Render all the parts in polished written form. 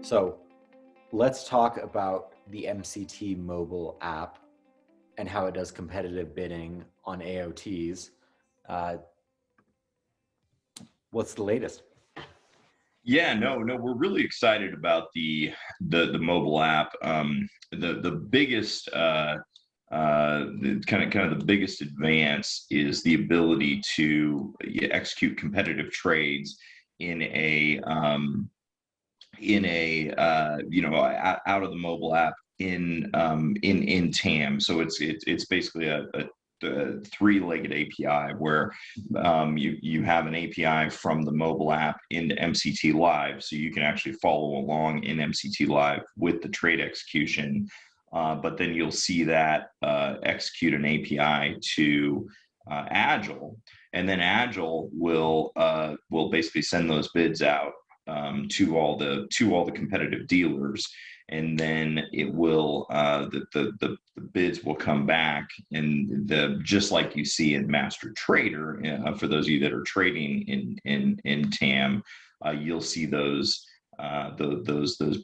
So let's talk about the MCT mobile app and how it does competitive bidding on AOTs. Uh, what's the latest? Yeah, no, we're really excited about the mobile app. The biggest kind of the biggest advance is the ability to execute competitive trades in out of the mobile app in TAM. So it's basically a three-legged API where you have an API from the mobile app into MCTlive, so you can actually follow along in MCTlive with the trade execution. But then you'll see that execute an API to Agile, and then Agile will basically send those bids out to all the competitive dealers, and then it will the bids will come back, and just like you see in Master Trader, for those of you that are trading in TAM, you'll see those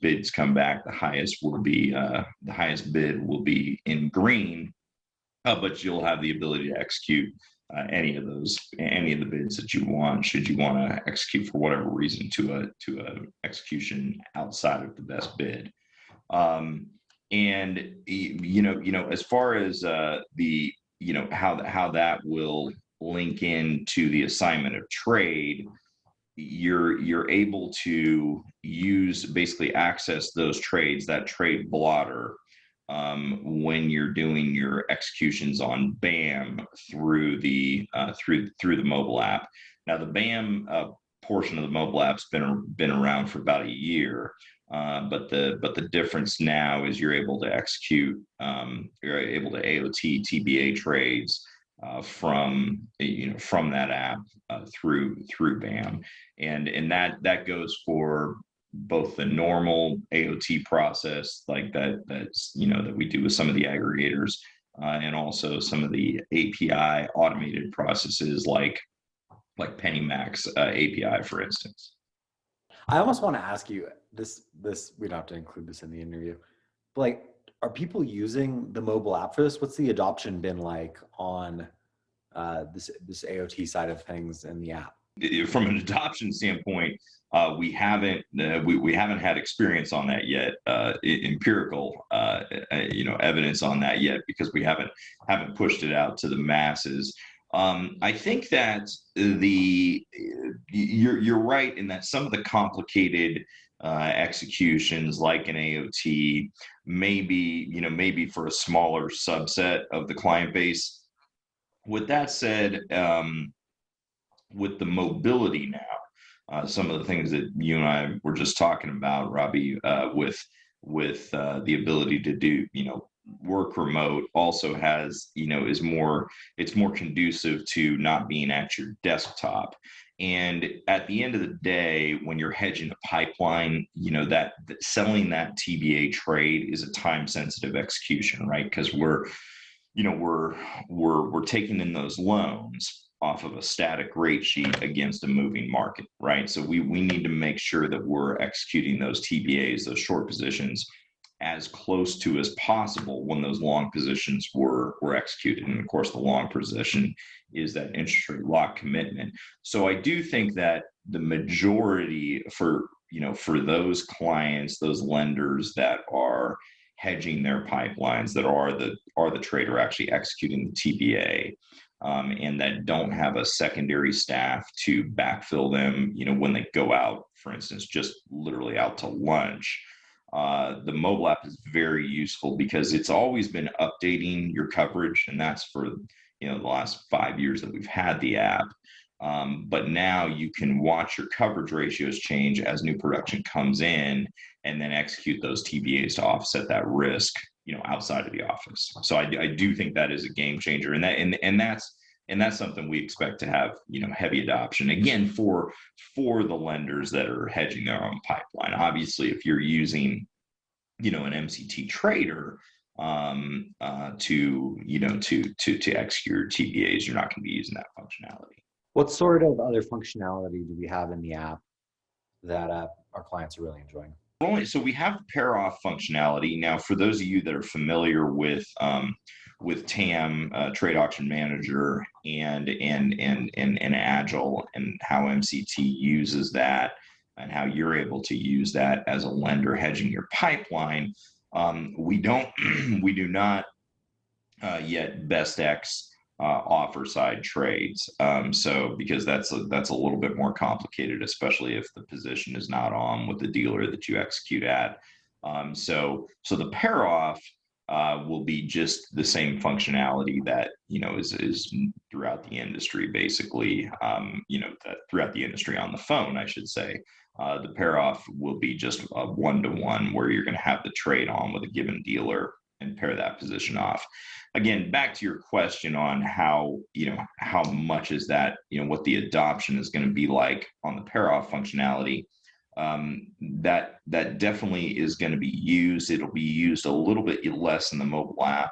bids come back. The highest bid will be in green, but you'll have the ability to execute any of the bids that you want, should you want to execute for whatever reason to a execution outside of the best bid. And as far as how that will link into the assignment of trade, you're able to basically access those trades, that trade blotter, when you're doing your executions on BAM through the mobile app. Now, the BAM portion of the mobile app's been around for about a year, but the difference now is you're able to AOT TBA trades from that app through BAM, and that goes for both the normal AOT process like that's that we do with some of the aggregators, and also some of the API automated processes like PennyMax API, for instance. I almost want to ask you this. We don't have to include this in the interview, but like, are people using the mobile app for this? What's the adoption been like on this AOT side of things in the app? From an adoption standpoint, we haven't had experience on that yet, empirical evidence on that yet, because we haven't pushed it out to the masses. I think that you're right in that some of the complicated executions like an AOT maybe for a smaller subset of the client base. With that said, with the mobility now, some of the things that you and I were just talking about, Robbie, with the ability to do work remote, also has it's more conducive to not being at your desktop. And at the end of the day, when you're hedging a pipeline, that selling that TBA trade is a time sensitive execution, right? Because we're taking in those loans off of a static rate sheet against a moving market, right? So we need to make sure that we're executing those TBAs, those short positions, as close to as possible when those long positions were executed. And of course, the long position is that interest rate lock commitment. So I do think that the majority for those clients, those lenders that are hedging their pipelines, that are the trader actually executing the TBA, and that don't have a secondary staff to backfill them, when they go out, for instance, just literally out to lunch. The mobile app is very useful because it's always been updating your coverage, and that's for the last 5 years that we've had the app. But now you can watch your coverage ratios change as new production comes in, and then execute those TBAs to offset that risk, outside of the office. So I do think that is a game changer, and that's something we expect to have, heavy adoption again for the lenders that are hedging their own pipeline. Obviously, if you're using, an MCT trader to execute your TBAs, you're not going to be using that functionality. What sort of other functionality do we have in the app that our clients are really enjoying? So we have pair off functionality now. For those of you that are familiar with TAM, Trade Auction Manager, and Agile, and how MCT uses that, and how you're able to use that as a lender hedging your pipeline, we don't we do not yet best X offer side trades. So because that's a little bit more complicated, especially if the position is not on with the dealer that you execute at. So the pair off will be just the same functionality that is throughout the industry, basically. That throughout the industry on the phone, I should say. The pair off will be just a one-to-one where you're going to have the trade on with a given dealer and pair that position off. Again, back to your question on how much is that, what the adoption is going to be like on the pair off functionality. That definitely is going to be used. It'll be used a little bit less in the mobile app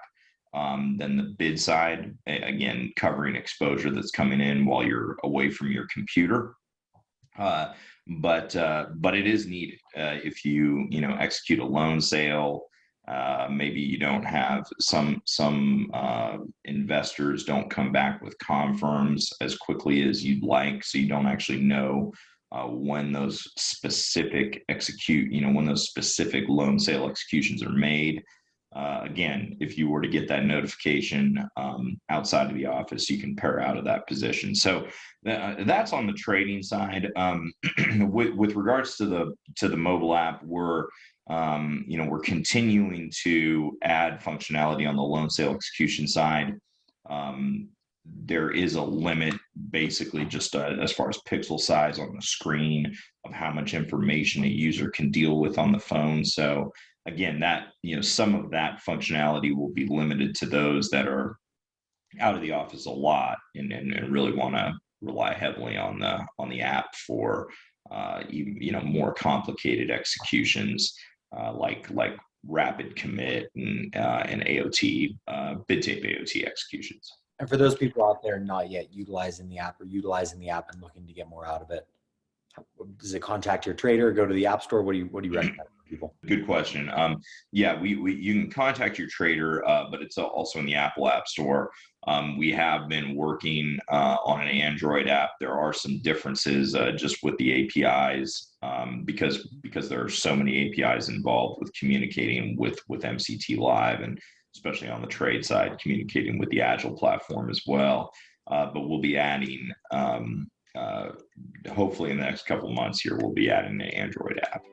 than the bid side. Again, covering exposure that's coming in while you're away from your computer. But it is needed if you execute a loan sale. Maybe you don't have some investors don't come back with confirms as quickly as you'd like, so you don't actually know when those specific loan sale executions are made. Again, if you were to get that notification outside of the office, you can pair out of that position. So that's on the trading side. With regards to the mobile app, we're continuing to add functionality on the loan sale execution side. There is a limit, basically, just as far as pixel size on the screen of how much information a user can deal with on the phone. So again, that some of that functionality will be limited to those that are out of the office a lot and really want to rely heavily on the app for more complicated executions like rapid commit and AOT, bid tape AOT executions. And for those people out there not yet utilizing the app or utilizing the app and looking to get more out of it, does it contact your trader, go to the app store? What do you recommend for people? Good question. Yeah, you can contact your trader, but it's also in the Apple App Store. We have been working on an Android app. There are some differences just with the APIs because there are so many APIs involved with communicating with MCTlive, and especially on the trade side, communicating with the Agile platform as well. But we'll be adding, hopefully in the next couple of months here, we'll be adding an Android app.